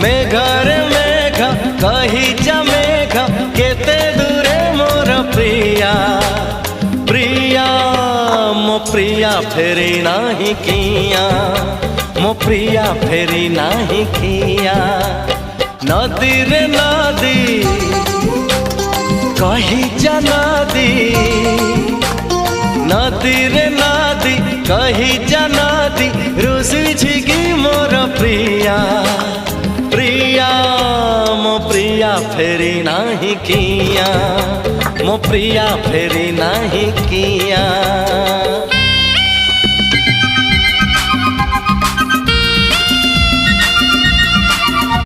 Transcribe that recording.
मेघर मेघ कही जा मेघ केते दूरे मोर प्रिया प्रिया मो प्रिया फेरी नाही किया मो प्रिया फेरी नाही किया नदी रे नदी कही जा नदी नदी रे नदी कही जा नदी रुसी छिगी मोर प्रिया प्रिया मो प्रिया फेरी नाही किया मो प्रिया फेरी नाही किया।